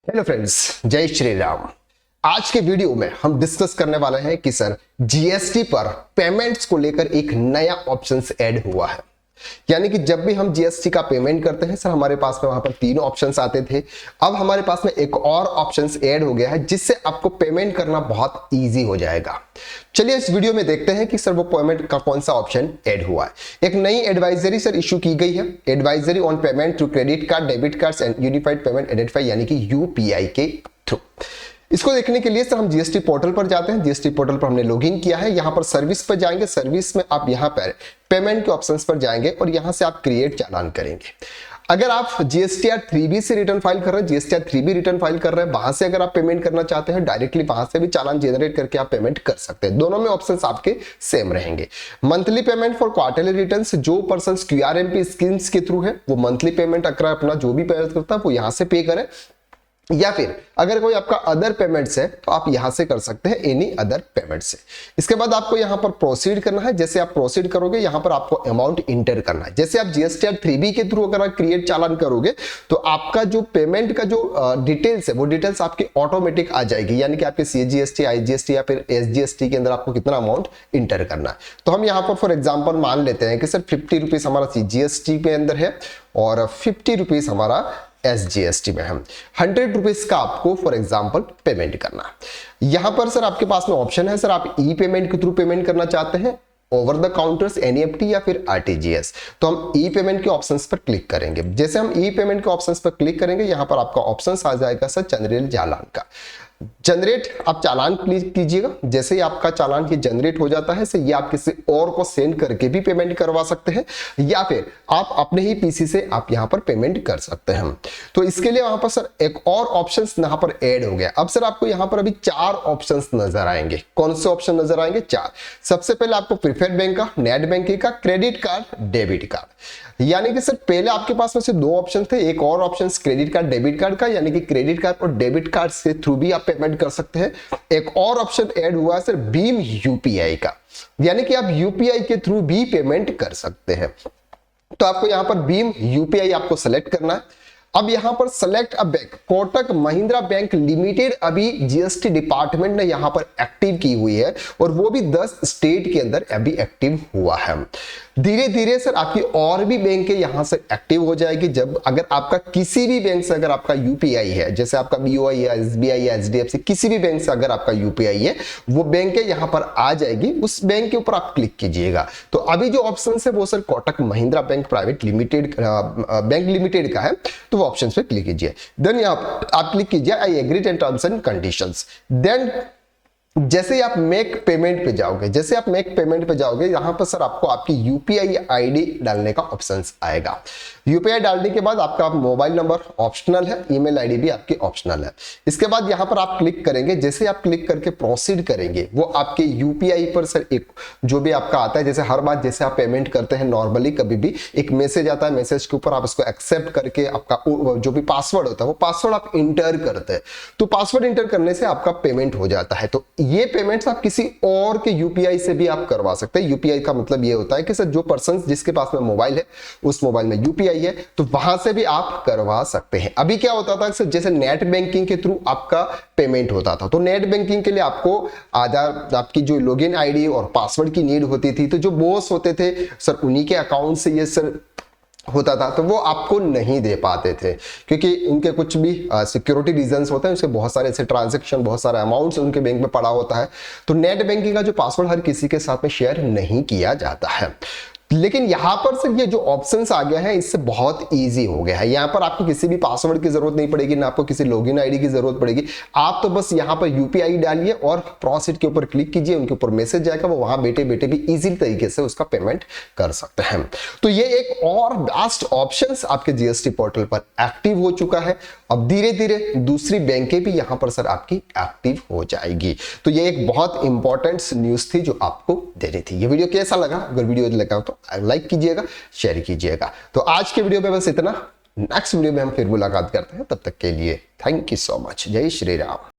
Hello friends, जय श्री राम। आज के वीडियो में हम डिस्कस करने वाले हैं कि सर जीएसटी पर पेमेंट्स को लेकर एक नया ऑप्शंस ऐड हुआ है। यानी कि जब भी हम जीएसटी का पेमेंट करते हैं सर हमारे पास में वहां पर 3 ऑप्शंस आते थे। अब हमारे पास में एक और ऑप्शंस ऐड हो गया है जिससे आपको पेमेंट करना बहुत इजी हो जाएगा। चलिए इस वीडियो में देखते हैं कि सर वो पेमेंट का कौन सा ऑप्शन ऐड हुआ है। एक नई एडवाइजरी सर इशू की गई है, advisory on payment through credit card, debit cards and unified payment identifier यानी कि यूपीआई के थ्रू। इसको देखने के लिए सर हम जीएसटी पोर्टल पर जाते हैं। जीएसटी पोर्टल पर हमने लॉगिन किया है, यहां पर सर्विस पर जाएंगे। सर्विस में आप यहां पर पेमेंट के ऑप्शंस पर जाएंगे और यहां से आप क्रिएट चालान करेंगे। अगर आप जीएसटीआर 3B से रिटर्न फाइल कर रहे हैं, जीएसटीआर 3B रिटर्न फाइल कर रहे हैं, वहां से अगर आप पेमेंट करना चाहते हैं डायरेक्टली वहां से भी चालान जनरेट करके आप पेमेंट कर सकते हैं। दोनों में ऑप्शंस आपके सेम रहेंगे। Monthly payment for quarterly returns, जो पर्सन क्यूआरएमपी स्कीम्स के थ्रू है वो मंथली पेमेंट अगर अपना जो भी पेमेंट करता है वो यहां से पे करें, या फिर अगर कोई आपका अदर पेमेंट्स है तो आप यहां से कर सकते हैं एनी अदर पेमेंट से। इसके बाद आपको यहां पर प्रोसीड करना है। जैसे आप प्रोसीड करोगे यहां पर आपको अमाउंट इंटर करना है। जैसे आप जीएसटीआर 3B के थ्रू अगर आप क्रिएट चालान करोगे तो आपका जो पेमेंट का जो डिटेल्स है वो डिटेल्स आपकी ऑटोमेटिक आ जाएगी, यानी कि आपके सीजीएसटी, आईजीएसटी या फिर एसजीएसटी के अंदर आपको कितना अमाउंट इंटर करना है। तो हम यहां पर फॉर एग्जाम्पल मान लेते हैं कि सर 50 रुपीज हमारा सीजीएसटी के अंदर है और 50 रुपीज हमारा एसजीएसटी में हम 100 रुपीज का आपको फॉर एग्जांपल पेमेंट करना है। यहां पर सर आपके पास में ऑप्शन है, सर आप ई पेमेंट के थ्रू पेमेंट करना चाहते हैं, ओवर द काउंटर्स, एनईएफटी या फिर आरटीजीएस, तो हम ई पेमेंट के ऑप्शंस पर क्लिक करेंगे। जैसे हम ई पेमेंट के ऑप्शंस पर क्लिक करेंगे यहां पर आपका ऑप्शंस आ जाएगा सर जनरल चालान का। जनरेट आप चालान क्लिक कीजिएगा। जैसे ही आपका चालान ये जनरेट हो जाता है सर ये आप किसी और को सेंड करके भी पेमेंट करवा सकते हैं या फिर आप अपने ही पीसी से आप यहां पर पेमेंट कर सकते हैं। तो इसके लिए वहां पर सर एक और ऑप्शंस यहां पर ऐड हो गया। अब सर आपको यहां पर अभी 4 ऑप्शंस नजर आएंगे। कौन से ऑप्शन नजर आएंगे? 4। सबसे पहले आपको प्रीफर्ड बैंक का, नेट बैंकिंग का, क्रेडिट कार्ड, डेबिट कार्ड। यानी कि सर पहले आपके पास में से 2 ऑप्शन थे, एक और option credit card, debit card का, यानी कि क्रेडिट कार्ड और डेबिट कार्ड से थ्रू भी आप पेमेंट कर सकते हैं। एक और ऑप्शन ऐड हुआ है सर भीम यूपीआई का, यानी कि आप यूपीआई के थ्रू भी पेमेंट कर सकते हैं। तो आपको यहां पर भीम यूपीआई आपको सेलेक्ट करना है। अब यहां पर select a bank, Kotak Mahindra bank limited अभी जीएसटी डिपार्टमेंट ने यहां पर एक्टिव की हुई है और वो भी 10 स्टेट के अंदर अभी एक्टिव हुआ है। धीरे धीरे सर आपकी और भी बैंक यहां से एक्टिव हो जाएगी। जब अगर आपका किसी भी बैंक से अगर आपका यूपीआई है, जैसे आपका बीओआई है, एसबीआई है, एचडीएफसी, किसी भी बैंक से अगर आपका यूपीआई है वो बैंक यहां पर आ जाएगी। उस बैंक के ऊपर आप क्लिक कीजिएगा। तो अभी जो ऑप्शन है वो sir Kotak Mahindra bank private limited bank limited का है, तो वो ऑप्शन पे क्लिक कीजिए। देन आप क्लिक कीजिए I agree and terms and conditions. Then जैसे ही आप मेक पेमेंट पे जाओगे, जैसे आप मेक पेमेंट पे जाओगे यहां पर सर आपको आपकी यूपीआई आईडी डालने का ऑप्शन आएगा। यूपीआई डालने के बाद आपका मोबाइल नंबर ऑप्शनल है, ईमेल आईडी भी आपकी ऑप्शनल है। इसके बाद यहां पर आप क्लिक करेंगे। जैसे आप क्लिक करके प्रोसीड करेंगे वो आपके यूपीआई पर सर एक जो भी आपका आता है, जैसे हर बार जैसे आप पेमेंट करते हैं नॉर्मली कभी भी एक मैसेज आता है, मैसेज के ऊपर आप इसको एक्सेप्ट करके आपका जो भी पासवर्ड होता है वो पासवर्ड आप इंटर करते हैं। तो पासवर्ड इंटर करने से आपका पेमेंट हो जाता है। तो ये पेमेंट्स आप किसी और के यूपीआई से भी आप करवा सकते हैं। यूपीआई का मतलब ये होता है कि सर जो पर्सन जिसके पास में मोबाइल है उस मोबाइल में यूपीआई है तो वहां से भी आप करवा सकते हैं। अभी क्या होता था सर, जैसे नेट बैंकिंग के थ्रू आपका पेमेंट होता था तो नेट बैंकिंग के लिए आपको आधार, आपकी जो लॉगिन आईडी और पासवर्ड की नीड होती थी। तो जो बॉस होते थे सर उन्हीं के अकाउंट से ये सर होता था, तो वो आपको नहीं दे पाते थे क्योंकि उनके कुछ भी सिक्योरिटी रीजंस होते हैं, उसके बहुत सारे ऐसे ट्रांजैक्शन, बहुत सारे अमाउंट्स उनके बैंक में पड़ा होता है। तो नेट बैंकिंग का जो पासवर्ड हर किसी के साथ में शेयर नहीं किया जाता है। लेकिन यहां पर सर ये जो ऑप्शंस आ गया है इससे बहुत इजी हो गया है। यहां पर आपको किसी भी पासवर्ड की जरूरत नहीं पड़ेगी, ना आपको किसी लॉगिन आईडी की जरूरत पड़ेगी। आप तो बस यहां पर यूपीआई डालिए और प्रोसीड के ऊपर क्लिक कीजिए, उनके ऊपर मैसेज जाएगा, वो वहां बैठे बैठे भी इजी तरीके से उसका पेमेंट कर सकते हैं। तो ये एक और बेस्ट ऑप्शंस आपके जीएसटी पोर्टल पर एक्टिव हो चुका है। अब धीरे धीरे दूसरी बैंकें भी यहां पर सर आपकी एक्टिव हो जाएगी। तो ये एक बहुत इंपॉर्टेंट न्यूज थी जो आपको देनी थी। ये वीडियो कैसा लगा? अगर वीडियो लगा तो लाइक कीजिएगा, शेयर कीजिएगा। तो आज के वीडियो में बस इतना। नेक्स्ट वीडियो में हम फिर मुलाकात करते हैं, तब तक के लिए थैंक यू सो मच। जय श्री राम।